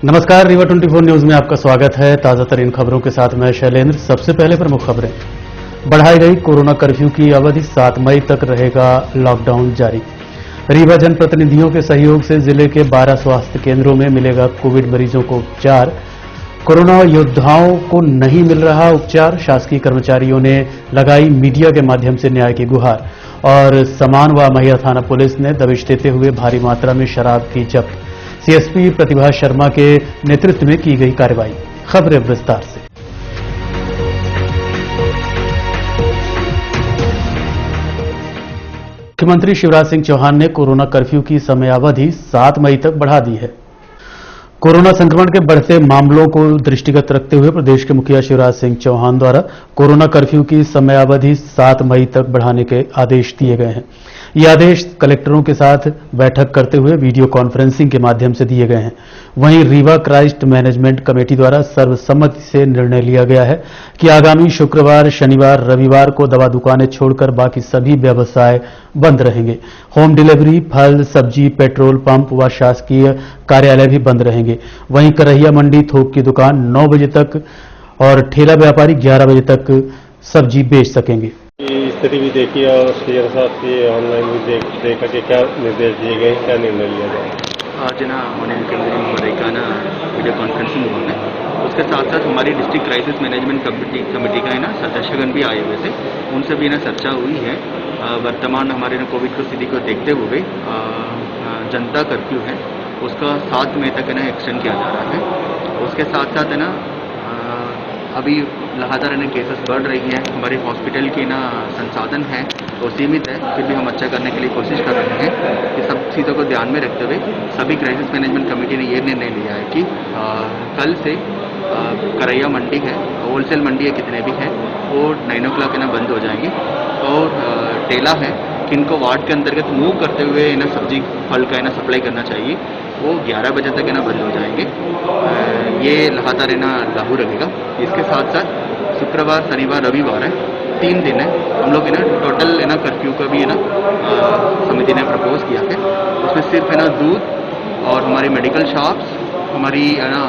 नमस्कार, रीवा 24 न्यूज में आपका स्वागत है। ताजा तरीन खबरों के साथ मैं शैलेंद्र। सबसे पहले प्रमुख खबरें। बढ़ाई गई कोरोना कर्फ्यू की अवधि 7 मई तक रहेगा लॉकडाउन जारी। रीवा जनप्रतिनिधियों के सहयोग से जिले के 12 स्वास्थ्य केंद्रों में मिलेगा कोविड मरीजों को उपचार। कोरोना योद्धाओं को नहीं मिल रहा उपचार, शासकीय कर्मचारियों ने लगाई मीडिया के माध्यम से न्याय की गुहार। और समान व महिला थाना पुलिस ने दबिश देते हुए भारी मात्रा में शराब की जब्त। सीएसपी प्रतिभा शर्मा के नेतृत्व में की गई कार्रवाई। खबरें विस्तार से। मुख्यमंत्री शिवराज सिंह चौहान ने कोरोना कर्फ्यू की समयावधि 7 मई तक बढ़ा दी है। कोरोना संक्रमण के बढ़ते मामलों को दृष्टिगत रखते हुए प्रदेश के मुखिया शिवराज सिंह चौहान द्वारा कोरोना कर्फ्यू की समयावधि 7 मई तक बढ़ाने के आदेश दिए गए हैं। ये आदेश कलेक्टरों के साथ बैठक करते हुए वीडियो कॉन्फ्रेंसिंग के माध्यम से दिए गए हैं। वहीं रीवा क्राइस्ट मैनेजमेंट कमेटी द्वारा सर्वसम्मति से निर्णय लिया गया है कि आगामी शुक्रवार, शनिवार, रविवार को दवा दुकानें छोड़कर बाकी सभी व्यवसाय बंद रहेंगे। होम डिलीवरी, फल, सब्जी, पेट्रोल पंप व शासकीय कार्यालय भी बंद रहेंगे। वहीं करहिया मंडी, थोक की दुकान 9 बजे तक और ठेला व्यापारी 11 बजे तक सब्जी बेच सकेंगे। स्थिति भी देखिए और उसके साथ ये ऑनलाइन भी देखा कि क्या निर्देश दिए गए, क्या निर्णय लिया जाए। आज ना उन्हें केंद्रीय महोदय का ना वीडियो कॉन्फ्रेंसिंग हुआ है। उसके साथ साथ हमारी डिस्ट्रिक्ट क्राइसिस मैनेजमेंट कमेटी का है ना सदस्यगण भी आए हुए थे, उनसे भी ना चर्चा हुई है। वर्तमान हमारे ना कोविड की स्थिति को देखते हुए जनता कर्फ्यू है उसका 7 मई तक है ना एक्सटेंड किया जा रहा है। उसके साथ साथ है ना अभी लगातार ना केसेस बढ़ रही है। हमारे हॉस्पिटल की ना संसाधन है वो सीमित है, फिर भी हम अच्छा करने के लिए कोशिश कर रहे हैं। ये सब चीज़ों को ध्यान में रखते हुए सभी क्राइसिस मैनेजमेंट कमेटी ने ये निर्णय लिया है कि कल से करैया मंडी है, होलसेल मंडी है, कितने भी है वो 9 o'clock ना बंद हो जाएंगी। और ठेला है किनको वार्ड के अंतर्गत मूव करते हुए ना सब्जी फल का है ना सप्लाई करना चाहिए, वो 11 बजे तक है ना बंद हो जाएंगे। ये लगातार है ना लागू रहेगा। इसके साथ साथ शुक्रवार, शनिवार, रविवार है, 3 दिन है। हम लोग है ना टोटल है ना कर्फ्यू का भी है ना समिति ने प्रपोज किया है। उसमें सिर्फ है ना दूध और हमारी मेडिकल शॉप्स, हमारी है ना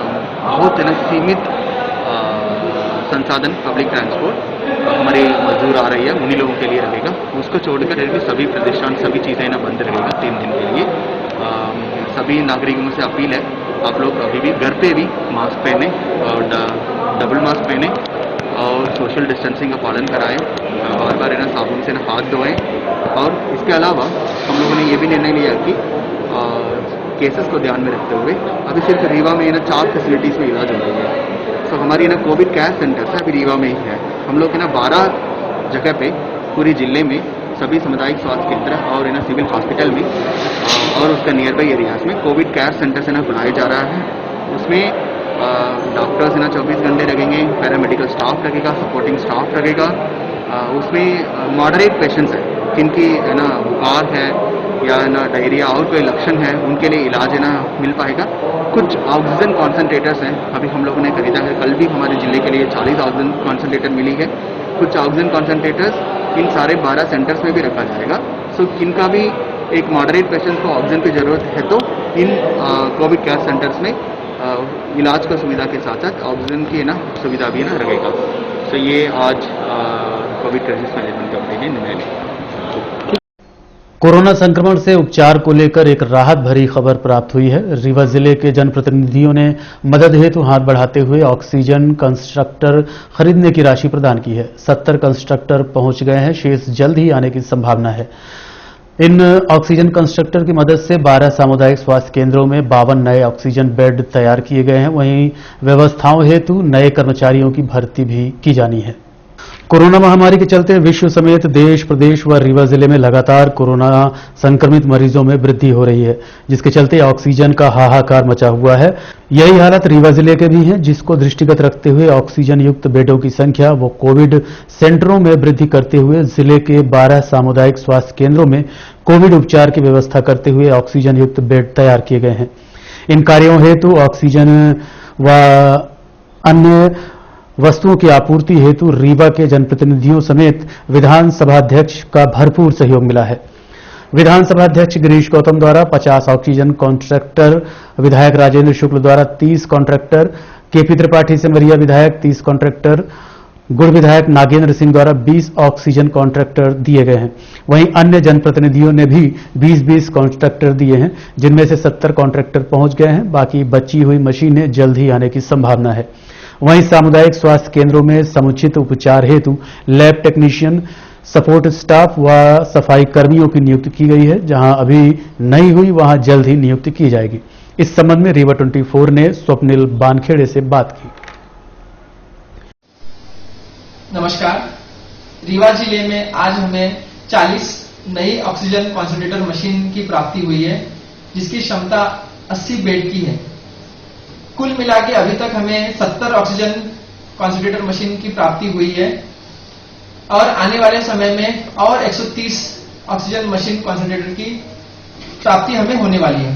बहुत है ना सीमित संसाधन, पब्लिक ट्रांसपोर्ट, हमारे मजदूर आ रही है उन्हीं लोगों के लिए रहेगा। उसको छोड़कर सभी प्रतिष्ठान, सभी चीज़ें ना बंद रहेगा 3 दिन के लिए। सभी नागरिकों से अपील है, आप लोग अभी भी घर पे भी मास्क पहने और डबल मास्क पहने और सोशल डिस्टेंसिंग का पालन कराएं। बार बार है ना साबुन से ना हाथ धोएं। और इसके अलावा हम लोगों ने ये भी निर्णय लिया कि केसेस को ध्यान में रखते हुए अभी सिर्फ रीवा में ना 4 फैसिलिटीज़ में इलाज हो रही है। तो हमारी ना कोविड केयर सेंटर्स है अभी रीवा में ही है। हम लोग ना 12 जगह पे पूरी जिले में सभी सामुदायिक स्वास्थ्य केंद्र और ना सिविल हॉस्पिटल में और उसका नियर बाई एरियाज में कोविड केयर सेंटर से ना बनाया जा रहा है। उसमें डॉक्टर्स ना 24 घंटे लगेंगे, पैरामेडिकल स्टाफ लगेगा, सपोर्टिंग स्टाफ लगेगा। उसमें मॉडरेट पेशेंट्स हैं जिनकी है ना बुखार है या ना डायरिया और कोई लक्षण है, उनके लिए इलाज है ना मिल पाएगा। कुछ ऑक्सीजन कॉन्सेंट्रेटर्स हैं, अभी हम लोगों ने खरीदा है। कल भी हमारे जिले के लिए 40 ऑक्सीजन कॉन्सेंट्रेटर मिली है। कुछ ऑक्सीजन कॉन्सेंट्रेटर्स इन सारे 12 सेंटर्स में भी रखा जाएगा। सो जिनका भी एक मॉडरेट पेशेंट को ऑक्सीजन की जरूरत है तो इन कोविड केयर सेंटर्स में इलाज का सुविधा के साथ साथ ऑक्सीजन की ना सुविधा भी ना रहेगा। तो ये आज कोविड क्राइसिस मैनेजमेंट कमेटी ने निर्णय लिया। कोरोना संक्रमण से उपचार को लेकर एक राहत भरी खबर प्राप्त हुई है। रीवा जिले के जनप्रतिनिधियों ने मदद हेतु हाथ बढ़ाते हुए ऑक्सीजन कंस्ट्रक्टर खरीदने की राशि प्रदान की है। 70 कंस्ट्रक्टर पहुंच गए हैं, शेष जल्द ही आने की संभावना है। इन ऑक्सीजन कंस्ट्रक्टर की मदद से 12 सामुदायिक स्वास्थ्य केंद्रों में 52 नए ऑक्सीजन बेड तैयार किए गए हैं। वहीं व्यवस्थाओं हेतु नए कर्मचारियों की भर्ती भी की जानी है। कोरोना महामारी के चलते विश्व समेत देश, प्रदेश व रीवा जिले में लगातार कोरोना संक्रमित मरीजों में वृद्धि हो रही है, जिसके चलते ऑक्सीजन का हाहाकार मचा हुआ है। यही हालत रीवा जिले के भी है, जिसको दृष्टिगत रखते हुए ऑक्सीजन युक्त बेडों की संख्या व कोविड सेंटरों में वृद्धि करते हुए जिले के 12 सामुदायिक स्वास्थ्य केंद्रों में कोविड उपचार की व्यवस्था करते हुए ऑक्सीजन युक्त बेड तैयार किए गए हैं। इन कार्यों हेतु ऑक्सीजन व अन्य वस्तुओं की आपूर्ति हेतु रीवा के जनप्रतिनिधियों समेत विधानसभा अध्यक्ष का भरपूर सहयोग मिला है। विधानसभा अध्यक्ष गिरीश गौतम द्वारा 50 ऑक्सीजन कॉन्ट्रैक्टर, विधायक राजेंद्र शुक्ल द्वारा 30 कॉन्ट्रैक्टर, केपी त्रिपाठी सिमरिया विधायक 30 कॉन्ट्रैक्टर, गुड़ विधायक नागेंद्र सिंह द्वारा 20 ऑक्सीजन कॉन्ट्रैक्टर दिए गए हैं। वहीं अन्य जनप्रतिनिधियों ने भी 20-20 कॉन्ट्रैक्टर दिए हैं, जिनमें से 70 कॉन्ट्रैक्टर पहुंच गए हैं। बाकी बची हुई मशीनें जल्द ही आने की संभावना है। वहीं सामुदायिक स्वास्थ्य केंद्रों में समुचित उपचार हेतु लैब टेक्नीशियन, सपोर्ट स्टाफ व सफाई कर्मियों की नियुक्ति की गई है। जहां अभी नहीं हुई वहां जल्द ही नियुक्ति की जाएगी। इस संबंध में रीवा 24 ने स्वप्निल बानखेड़े से बात की। नमस्कार। रीवा जिले में आज हमें 40 नई ऑक्सीजन कॉन्सेंट्रेटर मशीन की प्राप्ति हुई है, जिसकी क्षमता 80 बेड की है। कुल मिला के अभी तक हमें 70 ऑक्सीजन कॉन्सेंट्रेटर मशीन की प्राप्ति हुई है और आने वाले समय में और 130 ऑक्सीजन मशीन कॉन्सेंट्रेटर की प्राप्ति हमें होने वाली है।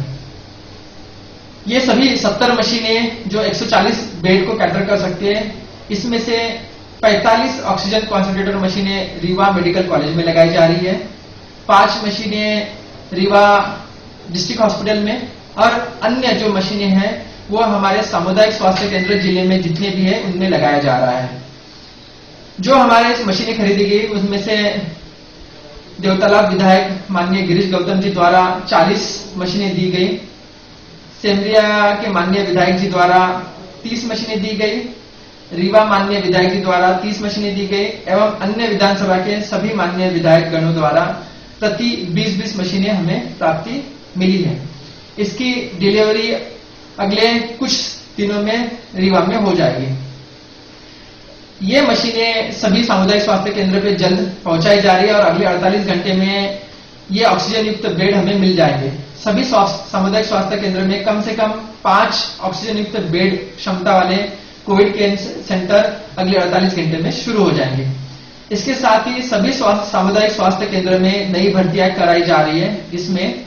ये सभी 70 मशीनें जो 140 बेड को कैटर कर सकती है, इसमें से 45 ऑक्सीजन कॉन्सेंट्रेटर मशीनें रीवा मेडिकल कॉलेज में लगाई जा रही है, 5 मशीनें रीवा डिस्ट्रिक्ट हॉस्पिटल में और अन्य जो मशीनें हैं वो हमारे सामुदायिक स्वास्थ्य केंद्र जिले में जितने भी है उनमें लगाया जा रहा है। जो हमारे मशीनें खरीदी गई उसमें से देवतालाब विधायक माननीय गिरीश गौतम जी द्वारा 40 मशीनें दी गई, सेमरिया के माननीय विधायक जी द्वारा 30 मशीनें दी गई, रीवा माननीय विधायक जी द्वारा 30 मशीनें दी गई एवं अन्य विधानसभा के सभी माननीय विधायक गणों द्वारा प्रति 20-20 मशीनें हमें प्राप्ति मिली है। इसकी डिलीवरी अगले कुछ दिनों में रीवा में हो जाएगी। ये मशीनें सभी सामुदायिक स्वास्थ्य केंद्र पे जल्द पहुंचाई जा रही है और अगले 48 घंटे में ये ऑक्सीजन युक्त बेड हमें मिल जाएंगे। सभी सामुदायिक स्वास्थ्य केंद्र में कम से कम 5 ऑक्सीजन युक्त बेड क्षमता वाले कोविड केयर सेंटर अगले 48 घंटे में शुरू हो जाएंगे। इसके साथ ही सभी सामुदायिक स्वास्थ्य केंद्र में नई भर्तियां कराई जा रही है, जिसमें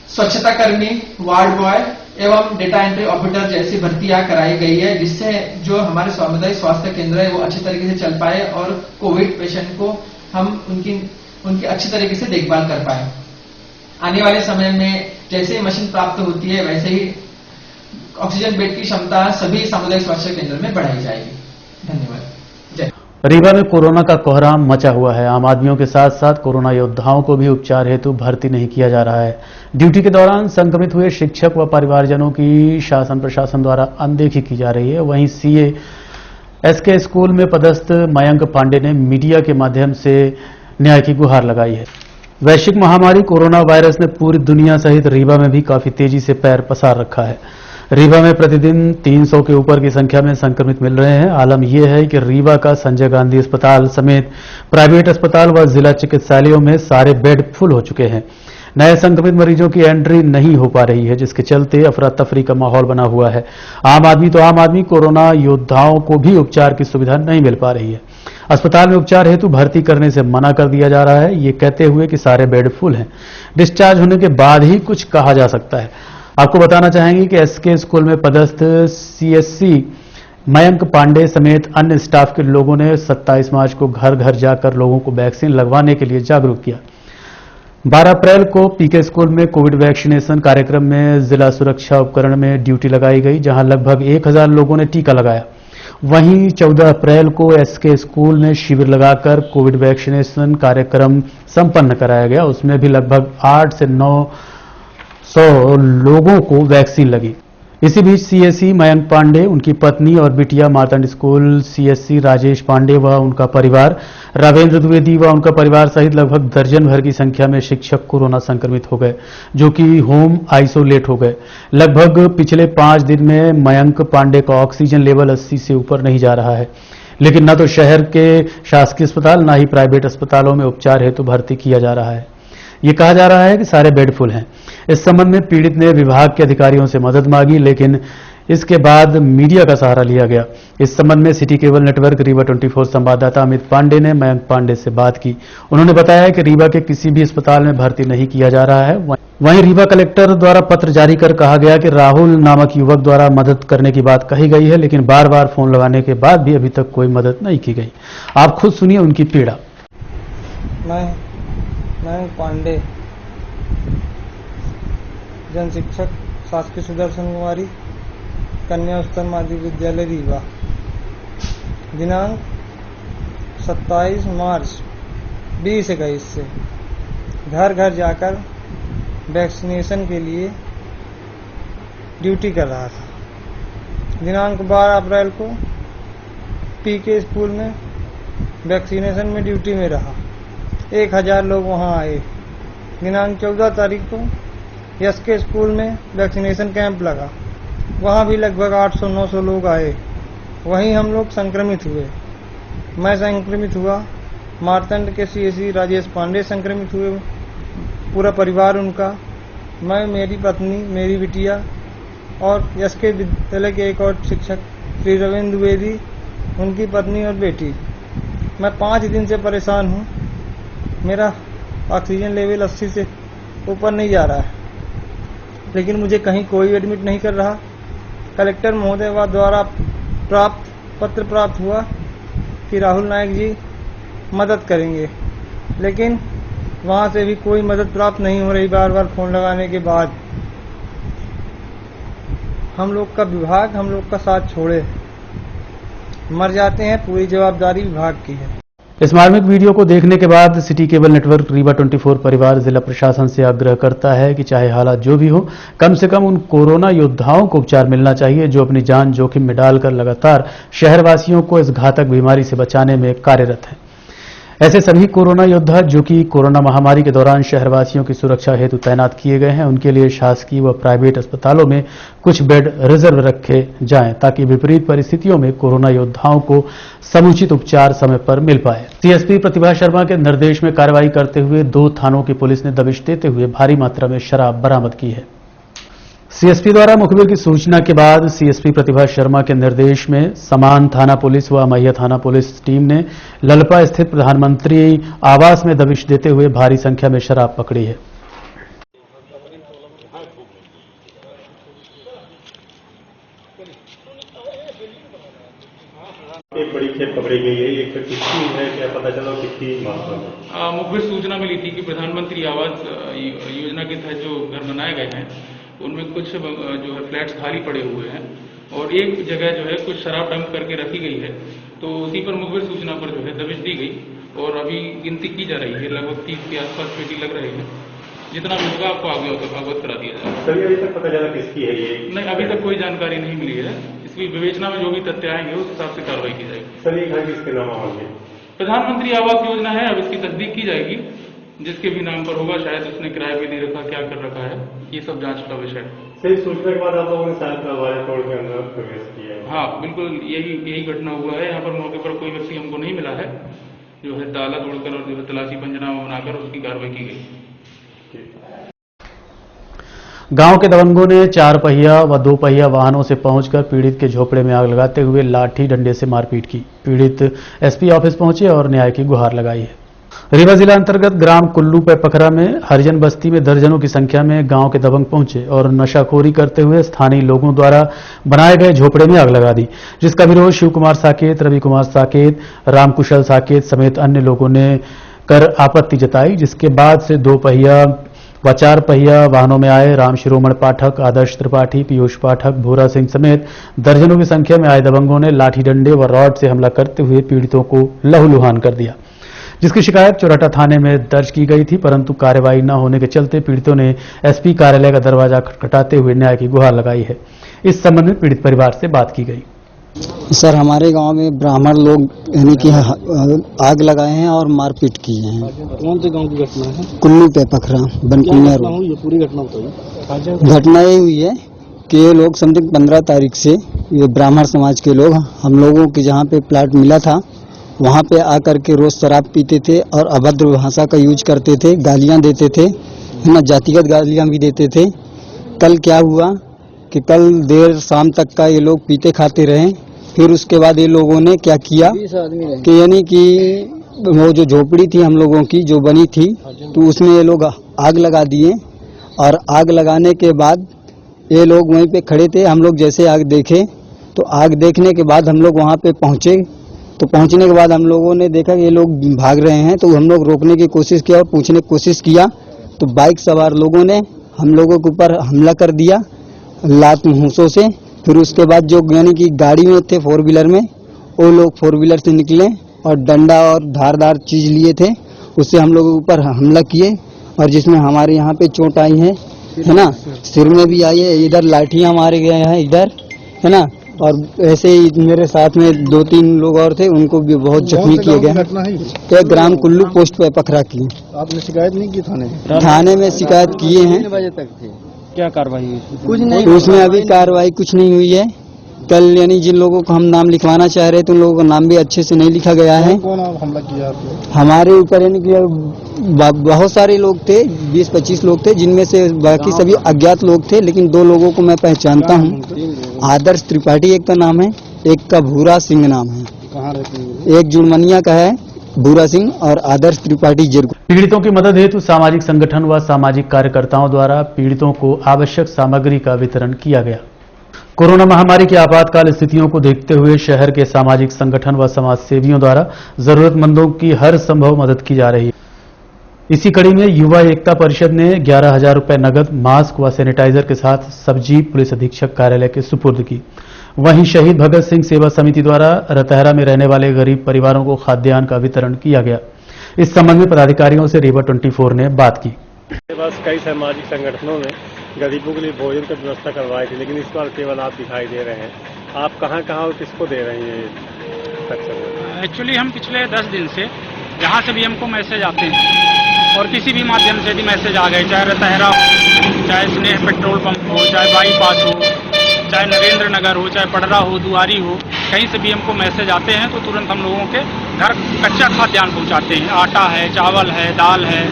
स्वच्छता कर्मी, वार्ड बॉय एवं डेटा एंट्री ऑपरेटर जैसी भर्तियां कराई गई है, जिससे जो हमारे सामुदायिक स्वास्थ्य केंद्र है वो अच्छी तरीके से चल पाए और कोविड पेशेंट को हम उनकी अच्छी तरीके से देखभाल कर पाए। आने वाले समय में जैसे मशीन प्राप्त होती है वैसे ही ऑक्सीजन बेड की क्षमता सभी सामुदायिक स्वास्थ्य केंद्र में बढ़ाई जाएगी। धन्यवाद। जय। रीवा में कोरोना का कोहराम मचा हुआ है। आम आदमियों के साथ साथ कोरोना योद्धाओं को भी उपचार हेतु भर्ती नहीं किया जा रहा है। ड्यूटी के दौरान संक्रमित हुए शिक्षक व परिवारजनों की शासन प्रशासन द्वारा अनदेखी की जा रही है। वहीं सीए एसके स्कूल में पदस्थ मयंक पांडे ने मीडिया के माध्यम से न्याय की गुहार लगाई है। वैश्विक महामारी कोरोना वायरस ने पूरी दुनिया सहित रीवा में भी काफी तेजी से पैर पसार रखा है। रीवा में प्रतिदिन 300 के ऊपर की संख्या में संक्रमित मिल रहे हैं। आलम यह है कि रीवा का संजय गांधी अस्पताल समेत प्राइवेट अस्पताल व जिला चिकित्सालयों में सारे बेड फुल हो चुके हैं। नए संक्रमित मरीजों की एंट्री नहीं हो पा रही है, जिसके चलते अफरा तफरी का माहौल बना हुआ है। आम आदमी कोरोना योद्धाओं को भी उपचार की सुविधा नहीं मिल पा रही है। अस्पताल में उपचार हेतु भर्ती करने से मना कर दिया जा रहा है, ये कहते हुए कि सारे बेड फुल हैं, डिस्चार्ज होने के बाद ही कुछ कहा जा सकता है। आपको बताना चाहेंगे कि एसके स्कूल में पदस्थ सीएससी मयंक पांडे समेत अन्य स्टाफ के लोगों ने 27 मार्च को घर घर जाकर लोगों को वैक्सीन लगवाने के लिए जागरूक किया। 12 अप्रैल को पीके स्कूल में कोविड वैक्सीनेशन कार्यक्रम में जिला सुरक्षा उपकरण में ड्यूटी लगाई गई, जहां लगभग 1000 लोगों ने टीका लगाया। वहीं 14 अप्रैल को एसके स्कूल में शिविर लगाकर कोविड वैक्सीनेशन कार्यक्रम संपन्न कराया गया। उसमें भी लगभग 8 से 900 लोगों को वैक्सीन लगी। इसी बीच सीएससी मयंक पांडे, उनकी पत्नी और बिटिया मार्तंड स्कूल सीएससी राजेश पांडे व उनका परिवार, रावेंद्र द्विवेदी व उनका परिवार सहित लगभग दर्जन भर की संख्या में शिक्षक कोरोना संक्रमित हो गए, जो कि होम आइसोलेट हो गए। लगभग पिछले 5 दिन में मयंक पांडे का ऑक्सीजन लेवल 80 से ऊपर नहीं जा रहा है, लेकिन न तो शहर के शासकीय अस्पताल न ही प्राइवेट अस्पतालों में उपचार हेतु भर्ती किया जा रहा है। ये कहा जा रहा है कि सारे बेड फुल हैं। इस संबंध में पीड़ित ने विभाग के अधिकारियों से मदद मांगी, लेकिन इसके बाद मीडिया का सहारा लिया गया। इस संबंध में सिटी केबल नेटवर्क रीवा 24 संवाददाता अमित पांडे ने मयंक पांडे से बात की। उन्होंने बताया कि रीवा के किसी भी अस्पताल में भर्ती नहीं किया जा रहा है। वहीं रीवा कलेक्टर द्वारा पत्र जारी कर कहा गया कि राहुल नामक युवक द्वारा मदद करने की बात कही गई है, लेकिन बार बार फोन लगाने के बाद भी अभी तक कोई मदद नहीं की गई। आप खुद सुनिए उनकी पीड़ा। मैं पांडे जन शिक्षक शासकीय सुदर्शन कुमारी कन्या उच्चतर माध्यमिक विद्यालय रीवा। दिनांक 27 मार्च 2021 से घर घर जाकर वैक्सीनेशन के लिए ड्यूटी कर रहा था। दिनांक 12 अप्रैल को पीके स्कूल में वैक्सीनेशन में ड्यूटी में रहा। 1000 लोग वहां आए। दिनांक 14 तारीख को एसके स्कूल में वैक्सीनेशन कैंप लगा। वहां भी लगभग 800-900 लोग आए। वहीं हम लोग संक्रमित हुए। मैं संक्रमित हुआ, मारतंड के सीएससी राजेश पांडे संक्रमित हुए, पूरा परिवार उनका, मैं, मेरी पत्नी, मेरी बिटिया और एसके विद्यालय के एक और शिक्षक श्री रविंद्र द्विवेदी, उनकी पत्नी और बेटी। मैं 5 दिन से परेशान हूँ। मेरा ऑक्सीजन लेवल 80 से ऊपर नहीं जा रहा है, लेकिन मुझे कहीं कोई एडमिट नहीं कर रहा। कलेक्टर महोदय द्वारा पत्र प्राप्त हुआ कि राहुल नायक जी मदद करेंगे, लेकिन वहां से भी कोई मदद प्राप्त नहीं हो रही। बार बार फोन लगाने के बाद हम लोग का विभाग हम लोग का साथ छोड़े, मर जाते हैं। पूरी जवाबदारी विभाग की है। इस मार्मिक वीडियो को देखने के बाद सिटी केबल नेटवर्क रीवा 24 परिवार जिला प्रशासन से आग्रह करता है कि चाहे हालात जो भी हो, कम से कम उन कोरोना योद्धाओं को उपचार मिलना चाहिए जो अपनी जान जोखिम में डालकर लगातार शहरवासियों को इस घातक बीमारी से बचाने में कार्यरत हैं। ऐसे सभी कोरोना योद्धा जो कि कोरोना महामारी के दौरान शहरवासियों की सुरक्षा हेतु तैनात किए गए हैं, उनके लिए शासकीय व प्राइवेट अस्पतालों में कुछ बेड रिजर्व रखे जाएं ताकि विपरीत परिस्थितियों में कोरोना योद्धाओं को समुचित उपचार समय पर मिल पाए। सीएसपी प्रतिभा शर्मा के निर्देश में कार्रवाई करते हुए 2 थानों की पुलिस ने दबिश देते हुए भारी मात्रा में शराब बरामद की है। सीएसपी द्वारा मुखबिर की सूचना के बाद सीएसपी प्रतिभा शर्मा के निर्देश में समान थाना पुलिस व मैया थाना पुलिस टीम ने ललपा स्थित प्रधानमंत्री आवास में दबिश देते हुए भारी संख्या में शराब पकड़ी है। एक बड़ी खेप पकड़ी गई है, एक किसकी है, क्या पता चला किसकी मात्रा में? मुखबिर सूचना मिली थी कि प्रधानमंत्री आवास योजना के तहत जो घर बनाए गए हैं उनमें कुछ जो है फ्लैट्स खाली पड़े हुए हैं और एक जगह जो है कुछ शराब डंप करके रखी गई है। तो उसी पर मुखबिर सूचना पर जो है दबिश दी गई और अभी गिनती की जा रही है। लगभग 30 के आसपास पेटी लग रही है। जितना भी होगा आपको अवगत करा दिया जाएगा। सर अभी तक पता चला किसकी है ये? नहीं, अभी तक कोई जानकारी नहीं मिली है। इसकी विवेचना में जो भी तथ्य आएंगे उस हिसाब से कार्रवाई की जाएगी। सर ये घर किसके नाम होंगे? प्रधानमंत्री आवास योजना है, अब इसकी तस्दीक की जाएगी। जिसके भी नाम पर होगा, शायद उसने किराए पे दे रखा, क्या कर रखा है, ये सब जांच का विषय है। सही सूचना के बाद आप लोगों ने शायद दरवाजा तोड़ के अंदर प्रवेश किया है? हाँ, बिल्कुल यही घटना हुआ है। यहाँ पर मौके पर कोई व्यक्ति हमको नहीं मिला है। जो है ताला तोड़कर और जो है तलाशी पंजनामा बनाकर उसकी कार्रवाई की गई। गांव के दबंगों ने 4 पहिया व 2 पहिया वाहनों से पहुंचकर पीड़ित के झोपड़े में आग लगाते हुए लाठी डंडे से मारपीट की। पीड़ित एसपी ऑफिस पहुंचे और न्याय की गुहार लगाई है। रीवा जिला अंतर्गत ग्राम कुल्लू पे पखरा में हरिजन बस्ती में दर्जनों की संख्या में गांव के दबंग पहुंचे और नशाखोरी करते हुए स्थानीय लोगों द्वारा बनाए गए झोपड़े में आग लगा दी, जिसका विरोध शिव कुमार साकेत, रवि कुमार साकेत, रामकुशल साकेत समेत अन्य लोगों ने कर आपत्ति जताई। जिसके बाद से 2 पहिया व 4 पहिया वाहनों में आए राम शिरोमण पाठक, आदर्श त्रिपाठी, पीयूष पाठक, भूरा सिंह समेत दर्जनों की संख्या में आए दबंगों ने लाठी डंडे व रॉड से हमला करते हुए पीड़ितों को लहूलुहान कर दिया, जिसकी शिकायत चौराटा थाने में दर्ज की गई थी, परंतु कार्रवाई न होने के चलते पीड़ितों ने एसपी कार्यालय का दरवाजा खटखटाते हुए न्याय की गुहार लगाई है। इस संबंध में पीड़ित परिवार से बात की गई। सर, हमारे गांव में ब्राह्मण लोग यानी कि आग लगाए हैं और मारपीट किए हैं। कौन से गांव की घटना है? कुल्लू पे पखरा, बनकुनिया रोड। ये पूरी घटना बताइए। घटना ये हुई है कि ये लोग समथिंग 15 तारीख से ये ब्राह्मण समाज के लोग हम लोगों के जहाँ पे प्लाट मिला था वहाँ पे आकर के रोज शराब पीते थे और अभद्र भाषा का यूज करते थे, गालियाँ देते थे, है ना, जातिगत गालियाँ भी देते थे। कल क्या हुआ कि कल देर शाम तक का ये लोग पीते खाते रहे। फिर उसके बाद ये लोगों ने क्या किया कि यानी कि वो जो झोपड़ी थी हम लोगों की जो बनी थी तो उसमें ये लोग आग लगा दिए और आग लगाने के बाद ये लोग वहीं पे खड़े थे। हम लोग जैसे आग देखे तो आग देखने के बाद हम लोग वहाँ पे पहुँचे। तो पहुँचने के बाद हम लोगों ने देखा कि ये लोग भाग रहे हैं, तो हम लोग रोकने की कोशिश किया और पूछने की कोशिश किया तो बाइक सवार लोगों ने हम लोगों के ऊपर हमला कर दिया लात मूसों से। फिर उसके बाद जो यानी कि गाड़ी में थे 4 व्हीलर में, वो लोग 4 व्हीलर से निकले और डंडा और धारदार चीज लिए थे, उससे हम लोगों के ऊपर हमला किए और जिसमें हमारे यहाँ पे चोट आई है ना, सिर में भी आई है, इधर लाठियां मारे गए हैं इधर, है ना। और ऐसे ही मेरे साथ में 2-3 लोग और थे, उनको भी बहुत जख्मी किए गए। तो ग्राम कुल्लू पोस्ट पे पकड़ा की। आपने शिकायत नहीं की थाने में शिकायत किए हैं। कितने बजे तक थे? क्या कार्रवाई हुई? कुछ नहीं, उसमें अभी कार्रवाई कुछ नहीं हुई है। कल यानी जिन लोगों को हम नाम लिखवाना चाह रहे थे उन लोगों का नाम भी अच्छे से नहीं लिखा गया है। कौन हमला किया आपको? हमारे ऊपर यानी कि बहुत सारे लोग थे, 20-25 लोग थे, जिनमें से बाकी सभी अज्ञात लोग थे, लेकिन 2 लोगों को मैं पहचानता हूँ। आदर्श त्रिपाठी एक का नाम है, एक का भूरा सिंह नाम है। कहाँ रहते हैं? एक जुड़मनिया का है भूरा सिंह और आदर्श त्रिपाठी जिरगु। पीड़ितों की मदद हेतु सामाजिक संगठन व सामाजिक कार्यकर्ताओं द्वारा पीड़ितों को आवश्यक सामग्री का वितरण किया गया। कोरोना महामारी की आपातकाल स्थितियों को देखते हुए शहर के सामाजिक संगठन व समाज सेवियों द्वारा जरूरतमंदों की हर संभव मदद की जा रही है। इसी कड़ी में युवा एकता परिषद ने 11,000 रुपए नगद, मास्क व सैनिटाइजर के साथ सब्जी पुलिस अधीक्षक कार्यालय के सुपुर्द की। वहीं शहीद भगत सिंह सेवा समिति द्वारा रतहरा में रहने वाले गरीब परिवारों को खाद्यान्न का वितरण किया गया। इस संबंध में पदाधिकारियों से रीवा 24 ने बात की। बस कई सामाजिक संगठनों ने गरीबों के लिए भोजन की व्यवस्था करवाई थी, लेकिन इस बार केवल आप दिखाई दे रहे हैं। आप कहां और किसको दे रहे हैं? एक्चुअली हम पिछले 10 दिन से जहाँ से भी हमको मैसेज आते हैं और किसी भी माध्यम से भी मैसेज आ गए, चाहे रतहरा हो, चाहे स्नेह पेट्रोल पंप हो, चाहे बाईपास हो, चाहे नरेंद्र नगर हो, चाहे पडरा हो, दुआरी हो, कहीं से भी हमको मैसेज आते हैं तो तुरंत हम लोगों के घर कच्चा खाद्यान्न पहुंचाते हैं। आटा है, चावल है, दाल है,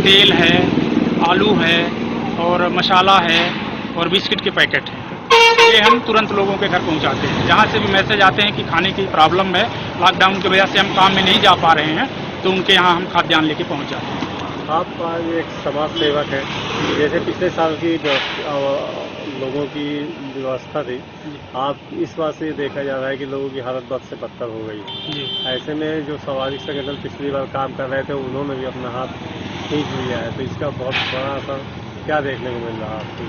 तेल है, आलू है और मसाला है और बिस्किट के पैकेट है। ये हम तुरंत लोगों के घर पहुंचाते हैं। जहाँ से भी मैसेज आते हैं कि खाने की प्रॉब्लम है, लॉकडाउन की वजह से हम काम में नहीं जा पा रहे हैं, तो उनके यहाँ हम खाद्यान्न लेके पहुंच जाते हैं। आप एक समाज सेवक है, जैसे पिछले साल की लोगों की व्यवस्था थी, आप इस बात से देखा जा रहा है कि लोगों की हालत बद से बदतर हो गई। ऐसे में जो सामाजिक संगठन पिछली बार काम कर रहे थे उन्होंने भी अपना हाथ खींच लिया है, तो इसका बहुत बड़ा असर क्या देखने को मिल रहा है आपको?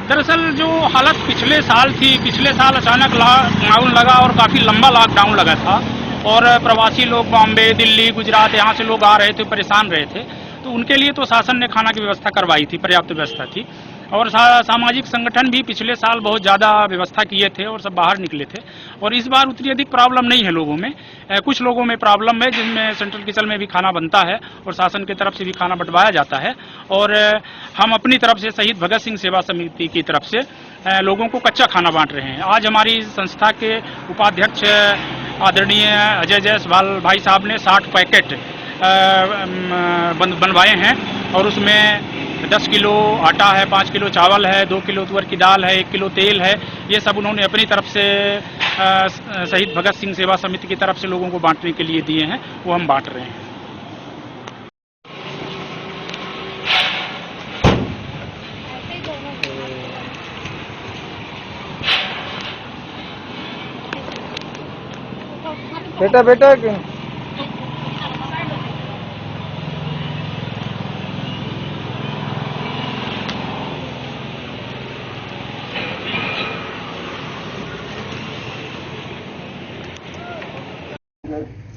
दरअसल जो हालत पिछले साल थी, पिछले साल अचानक लॉकडाउन लगा और काफ़ी लंबा लॉकडाउन लगा था और प्रवासी लोग बॉम्बे, दिल्ली, गुजरात यहाँ से लोग आ रहे थे, परेशान रहे थे, तो उनके लिए तो शासन ने खाना की व्यवस्था करवाई थी, पर्याप्त व्यवस्था थी। और सामाजिक संगठन भी पिछले साल बहुत ज़्यादा व्यवस्था किए थे और सब बाहर निकले थे। और इस बार उतनी अधिक प्रॉब्लम नहीं है लोगों में। कुछ लोगों में प्रॉब्लम है जिनमें सेंट्रल किचन में भी खाना बनता है और शासन की तरफ से भी खाना बंटवाया जाता है। और हम अपनी तरफ से शहीद भगत सिंह सेवा समिति की तरफ से लोगों को कच्चा खाना बांट रहे हैं। आज हमारी संस्था के उपाध्यक्ष आदरणीय अजय जायसवाल भाई साहब ने 60 पैकेट बनवाए हैं और उसमें 10 किलो आटा है, 5 किलो चावल है, 2 किलो तुअर की दाल है, 1 किलो तेल है। ये सब उन्होंने अपनी तरफ से शहीद भगत सिंह सेवा समिति की तरफ से लोगों को बांटने के लिए दिए हैं, वो हम बांट रहे हैं। बेटा बेटा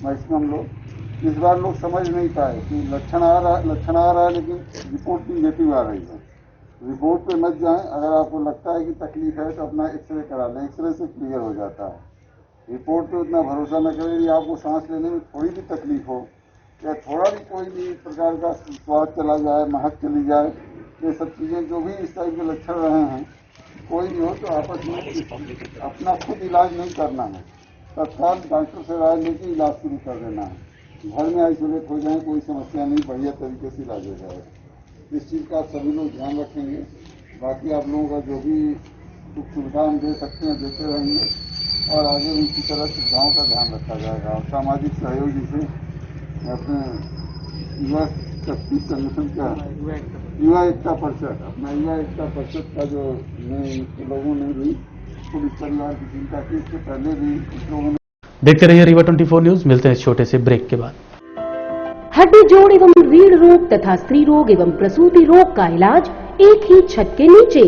मैक्सिमम लोग इस बार लोग समझ नहीं पाए कि लक्षण आ रहा है लेकिन रिपोर्ट निगेटिव आ रही है। रिपोर्ट पे मत जाएं। अगर आपको लगता है कि तकलीफ है तो अपना एक्सरे करा लें, एक्सरे से क्लियर हो जाता है। रिपोर्ट पे उतना भरोसा न करें। यदि आपको सांस लेने में थोड़ी भी तकलीफ हो या थोड़ा भी कोई भी प्रकार का स्वाद चला जाए, महक चली जाए, ये सब चीज़ें जो भी इस टाइप के लक्षण रहे हैं, कोई भी हो तो आपस में अपना खुद इलाज नहीं करना है, तत्काल डॉक्टर से राय लेकर इलाज शुरू कर देना है। घर में आइसोलेट हो जाए, कोई समस्या नहीं, बढ़िया तरीके से इलाज हो जाएगा। इस चीज़ का आप सभी लोग ध्यान रखेंगे। बाकी आप लोगों का जो भी सुख सुविधा हम दे सकते हैं देते रहेंगे और आगे भी इसी तरह सुविधाओं का ध्यान रखा जाएगा। और सामाजिक सहयोग जिसे अपने युवा शक्ति संगठन का युवा एकता परिषद, अपना युवा एकता परिषद का जो लोगों ने भी पुलिस परिवार की चिंता की, इससे पहले भी कुछ लोगों ने। देखते रहिए रीवा 24 न्यूज। मिलते हैं इस छोटे से ब्रेक के बाद। हड्डी जोड़ एवं रीढ़ रोग तथा स्त्री रोग एवं प्रसूति रोग का इलाज एक ही छत के नीचे।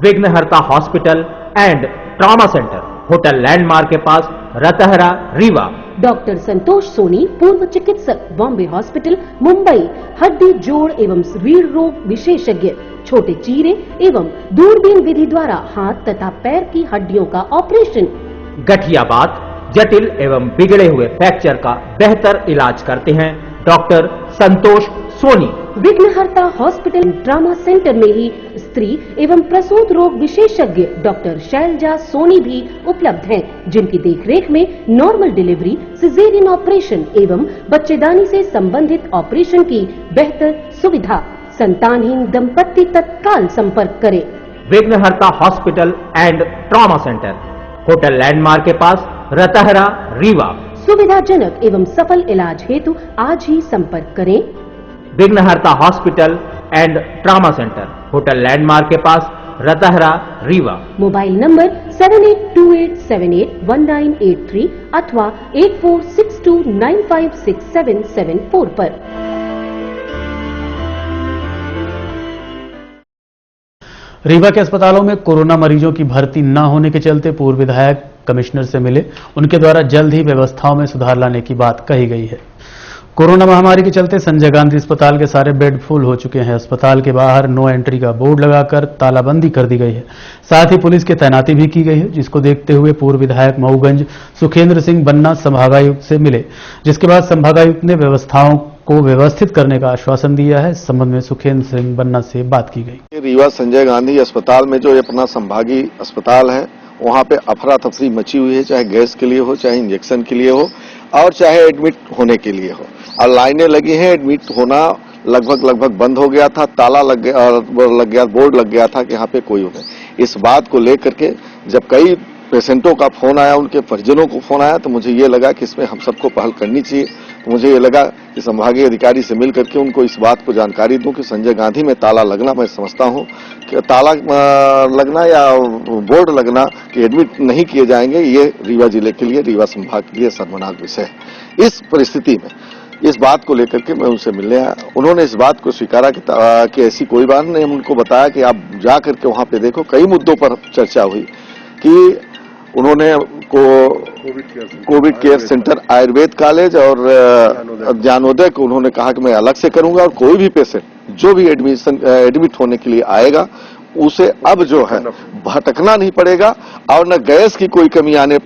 विघ्नहर्ता hospital and trauma centre, hotel landmark के पास, रतहरा, रीवा। डॉक्टर संतोष सोनी, पूर्व चिकित्सक, बॉम्बे हॉस्पिटल, मुंबई। हड्डी जोड़ एवं रीढ़ रोग विशेषज्ञ, छोटे चीरे एवं दूरबीन विधि द्वारा हाथ तथा पैर की हड्डियों का ऑपरेशन। गठियाबात, जटिल एवं बिगड़े हुए फ्रैक्चर का बेहतर इलाज करते हैं डॉक्टर संतोष सोनी। विघ्नहर्ता हॉस्पिटल ट्रामा सेंटर में ही स्त्री एवं प्रसूत रोग विशेषज्ञ डॉक्टर शैलजा सोनी भी उपलब्ध हैं, जिनकी देखरेख में नॉर्मल डिलीवरी, सिजेरियन ऑपरेशन एवं बच्चेदानी से संबंधित ऑपरेशन की बेहतर सुविधा। संतानहीन दंपत्ति तत्काल संपर्क करें। विघ्नहर्ता hospital and trauma centre, hotel landmark के पास, रतहरा, रीवा। सुविधाजनक एवं सफल इलाज हेतु आज ही संपर्क करें। विघ्नहर्ता hospital and trauma centre, hotel landmark के पास, रतहरा, रीवा। मोबाइल नंबर 7828781983 अथवा 8462956774 पर। रीवा के अस्पतालों में कोरोना मरीजों की भर्ती न होने के चलते पूर्व विधायक कमिश्नर से मिले। उनके द्वारा जल्द ही व्यवस्थाओं में सुधार लाने की बात कही गई है। कोरोना महामारी के चलते संजय गांधी अस्पताल के सारे बेड फुल हो चुके हैं। अस्पताल के बाहर नो एंट्री का बोर्ड लगाकर तालाबंदी कर दी गई है। साथ ही पुलिस की तैनाती भी की गई है, जिसको देखते हुए पूर्व विधायक मऊगंज सुखेंद्र सिंह बन्ना संभागायुक्त से मिले, जिसके बाद संभागायुक्त ने व्यवस्थाओं को व्यवस्थित करने का आश्वासन दिया है। इस संबंध में सुखेंद्र सिंह बन्ना से बात की गई। रीवा संजय गांधी अस्पताल में जो ये अपना संभागीय अस्पताल है, वहां पे अफरा तफरी मची हुई है, चाहे गैस के लिए हो, चाहे इंजेक्शन के लिए हो और चाहे एडमिट होने के लिए हो। और लाइनें लगी हैं, एडमिट होना लगभग बंद हो गया था, ताला लग गया, बोर्ड लग गया था कि यहाँ पे कोई हो नहीं। इस बात को लेकर के जब कई पेशेंटों का फोन आया, उनके परिजनों को फोन आया, तो मुझे ये लगा कि इसमें हम सबको पहल करनी चाहिए। तो मुझे ये लगा कि संभागीय अधिकारी से मिल करके उनको इस बात को जानकारी दूं कि संजय गांधी में ताला लगना, मैं समझता हूं कि ताला लगना या बोर्ड लगना कि एडमिट नहीं किए जाएंगे, ये रीवा जिले के लिए, रीवा संभाग के लिए शर्मनाक विषय है। इस परिस्थिति में इस बात को लेकर के मैं उनसे मिलने आया। उन्होंने इस बात को स्वीकारा कि ऐसी कोई बात नहीं। हम उनको बताया कि आप जा करके वहां पे देखो। कई मुद्दों पर चर्चा हुई कि उन्होंने Covid care centre, Ayurveda college और ज्ञानोदय को उन्होंने कहा कि मैं अलग से करूंगा और कोई भी पेशेंट जो भी एडमिट होने के लिए आएगा उसे अब जो है भटकना नहीं पड़ेगा और न गैस की कोई कमी आने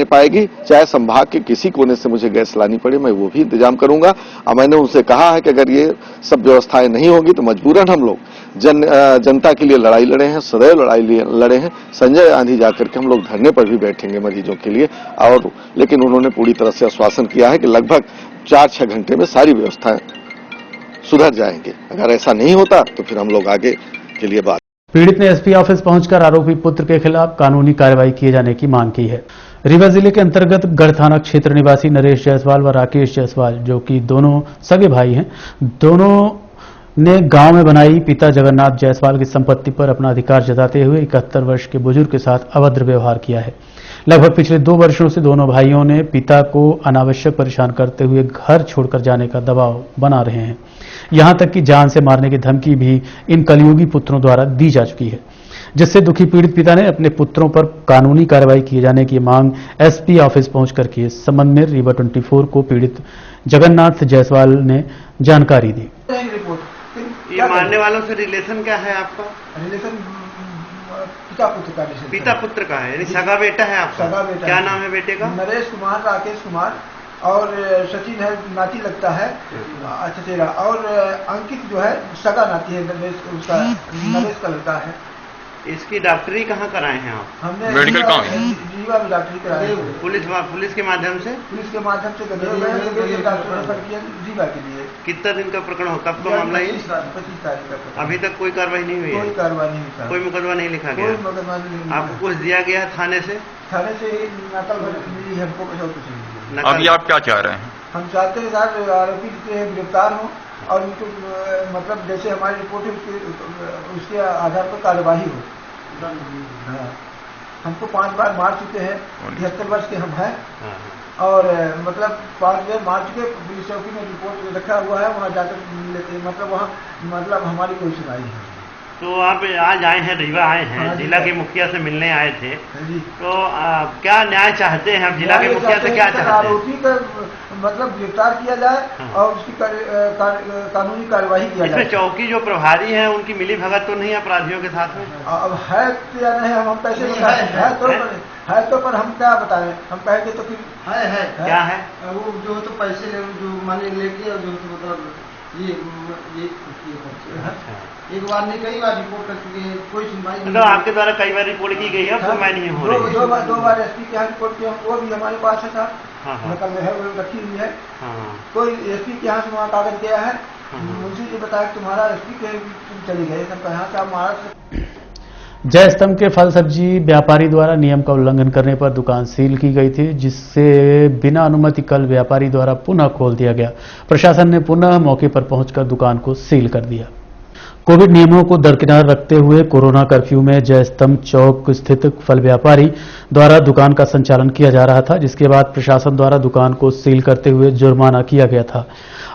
पाएगी। चाहे संभाग के किसी कोने से मुझे गैस लानी पड़े, मैं वो भी इंतजाम करूंगा। और मैंने उनसे कहा है कि अगर ये सब व्यवस्थाएं नहीं होगी तो मजबूरन हम लोग जनता के लिए लड़ाई लड़े हैं, सदैव लड़ाई लड़े हैं। संजय गांधी जाकर के हम लोग धरने पर भी बैठेंगे मरीजों के लिए। और लेकिन उन्होंने पूरी तरह से आश्वासन किया है कि लगभग 4-6 घंटे में सारी व्यवस्थाएं सुधर जाएंगी। अगर ऐसा नहीं होता तो फिर हम लोग आगे के लिए बात। पीड़ित ने एसपी ऑफिस पहुंचकर आरोपी पुत्र के खिलाफ कानूनी कार्रवाई किए जाने की मांग की है। रीवा जिले के अंतर्गत गढ़ थाना क्षेत्र निवासी नरेश जायसवाल व राकेश जायसवाल, जो कि दोनों सगे भाई हैं, दोनों ने गांव में बनाई पिता जगन्नाथ जायसवाल की संपत्ति पर अपना अधिकार जताते हुए 71 वर्ष के बुजुर्ग के साथ अभद्र व्यवहार किया है। लगभग पिछले 2 वर्षों से दोनों भाइयों ने पिता को अनावश्यक परेशान करते हुए घर छोड़कर जाने का दबाव बना रहे हैं। यहां तक कि जान से मारने की धमकी भी इन कलयुगी पुत्रों द्वारा दी जा चुकी है, जिससे दुखी पीड़ित पिता ने अपने पुत्रों पर कानूनी कार्रवाई किए जाने की मांग एसपी ऑफिस पहुंचकर की। इस संबंध में रीवा 24 को पीड़ित जगन्नाथ जायसवाल ने जानकारी दी। ये मारने वालों से रिलेशन क्या है आपका? रिलेशन पिता पुत्र का रिलेशन। पिता पुत्र का है, यानी सगा बेटा है आपका? सगा बेटा। क्या नाम है बेटे का? नरेश कुमार, राकेश कुमार और सचिन है, नाती लगता है। अच्छा तेरा। और अंकित जो है सगा नाती है, उसका नरेश का लड़का है। इसकी डॉक्टरी कहाँ कराए हैं आप? हमने मेडिकल काम है, रीवा में डॉक्टरी कराई है। पुलिस के माध्यम से? पुलिस के माध्यम से डॉक्टर रेफर किया रीवा के लिए। कितना दिन का प्रकरण हो, कब का मामला है? 25 तारीख का। अभी तक कोई कार्रवाई नहीं हुई है? कोई कार्रवाई नहीं हुई, कोई मुकदमा नहीं लिखा गया? कोई मुकदमा नहीं। आपको कुछ दिया गया थाने से? थाने से नकल मिली हमको, कुछ नहीं। अभी आप क्या चाह रहे हैं? हम चाहते हैं साहब आरोपी गिरफ्तार हो और उनको मतलब जैसे हमारी रिपोर्ट है उसके आधार पर कार्यवाही हो। हाँ, हमको 5 बार मार चुके हैं, 73 वर्ष के हम हैं। और मतलब 5 मार्च के पुलिस चौकी में रिपोर्ट रखा हुआ है, वहाँ जाकर लेते हैं, मतलब वहाँ मतलब हमारी कोई सुनाई नहीं। तो आप आज आए हैं, रीवा आए हैं, जिला के मुखिया से मिलने आए थे, तो क्या न्याय चाहते हैं आप? जिला के मुखिया से क्या चाहते हैं? आरोपी का मतलब गिरफ्तार किया जाए और उसकी कानूनी कार्यवाही किया जाए। इसमें चौकी जो प्रभारी हैं उनकी मिली भगत तो नहीं अपराधियों के साथ में? अब है या नहीं, हम पैसे है तो पर हम क्या बताएं, हम कहेंगे तो फिर है क्या है वो जो तो पैसे जो माने लेके और जो मतलब ये एक बार नहीं कई बार रिपोर्ट कर चुके हैं, कोई सुनवाई नहीं। मतलब आपके द्वारा कई बार रिपोर्ट की गई है, सुनवाई नहीं हो रही? दो बार एसपी के यहाँ रिपोर्ट किया, वो भी हमारे पास है साहब, नकल में है, वो रखी हुई है। कोई एसपी के यहाँ से वहाँ कागज गया है, मुझे ये बताया तुम्हारा एसपी के तुम चले गए, यहाँ से आप महाराष्ट्र। जय स्तंभ के फल सब्जी व्यापारी द्वारा नियम का उल्लंघन करने पर दुकान सील की गई थी, जिससे बिना अनुमति कल व्यापारी द्वारा पुनः खोल दिया गया। प्रशासन ने पुनः मौके पर पहुंचकर दुकान को सील कर दिया। कोविड नियमों को दरकिनार रखते हुए कोरोना कर्फ्यू में जय स्तंभ चौक स्थित फल व्यापारी द्वारा दुकान का संचालन किया जा रहा था, जिसके बाद प्रशासन द्वारा दुकान को सील करते हुए जुर्माना किया गया था।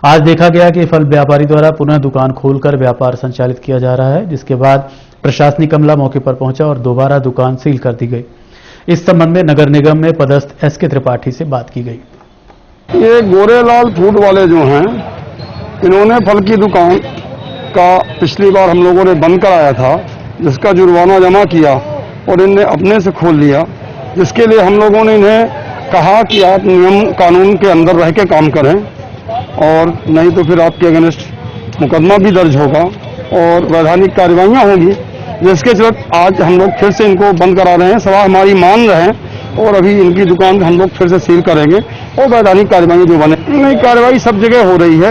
आज देखा गया कि फल व्यापारी द्वारा पुनः दुकान खोलकर व्यापार संचालित किया जा रहा है, जिसके बाद प्रशासनिक अमला मौके पर पहुंचा और दोबारा दुकान सील कर दी गई। इस संबंध में नगर निगम में पदस्थ एसके त्रिपाठी से बात की गई। ये गोरेलाल फूड वाले जो हैं, इन्होंने फल की दुकान का पिछली बार हम लोगों ने बंद कराया था, जिसका जुर्माना जमा किया और इनने अपने से खोल लिया, जिसके लिए हम लोगों ने इन्हें कहा कि आप नियम कानून के अंदर रह के काम करें और नहीं तो फिर आपके अगेंस्ट मुकदमा भी दर्ज होगा और वैधानिक कार्यवाहियां होंगी, जिसके चलते आज हम लोग फिर से इनको बंद करा रहे हैं। सवाल हमारी मान रहे हैं और अभी इनकी दुकान हम लोग फिर से सील करेंगे और वैधानिक कार्यवाही जो बने। नहीं, कार्रवाई सब जगह हो रही है।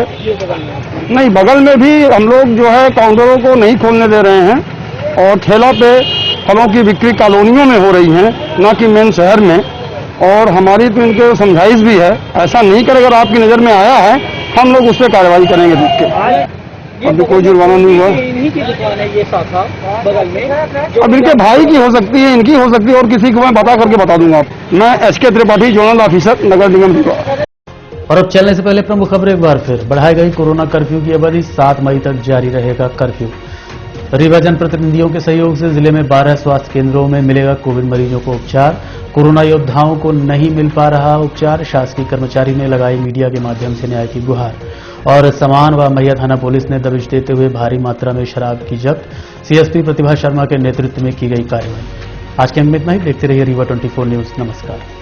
नहीं, बगल में भी हम लोग जो है काउंटरों को नहीं खोलने दे रहे हैं और ठेला पे फलों की बिक्री कॉलोनियों में हो रही है, न कि मेन शहर में। और हमारी तो इनके समझाइश भी है, ऐसा नहीं करे, अगर आपकी नजर में आया है हम लोग उस पर कार्रवाई करेंगे देख के। अभी कोई जुर्माना नहीं हुआ। इन्हीं की दुकान है ये शाखा बगल में। अब इनके भाई की हो सकती है, इनकी हो सकती है और किसी को मैं बता करके बता दूंगा। मैं एसके त्रिपाठी, जोनल ऑफिसर, नगर निगम रीवा। और अब चलने से पहले प्रमुख खबर एक बार फिर। बढ़ाई गई कोरोना कर्फ्यू की अवधि 7 मई तक जारी रहेगा कर्फ्यू। रीवा जनप्रतिनिधियों के सहयोग से जिले में 12 स्वास्थ्य केंद्रों में मिलेगा कोविड मरीजों को उपचार। कोरोना योद्धाओं को नहीं मिल पा रहा उपचार, शासकीय कर्मचारी ने लगाई मीडिया के माध्यम से न्याय की गुहार। और समान व मैया थाना पुलिस ने दबिश देते हुए भारी मात्रा में शराब की जब्त। सीएसपी प्रतिभा शर्मा के नेतृत्व में की गई कार्रवाई। आज के अंक में इतना ही। देखते रहिए रीवा 24 न्यूज। नमस्कार।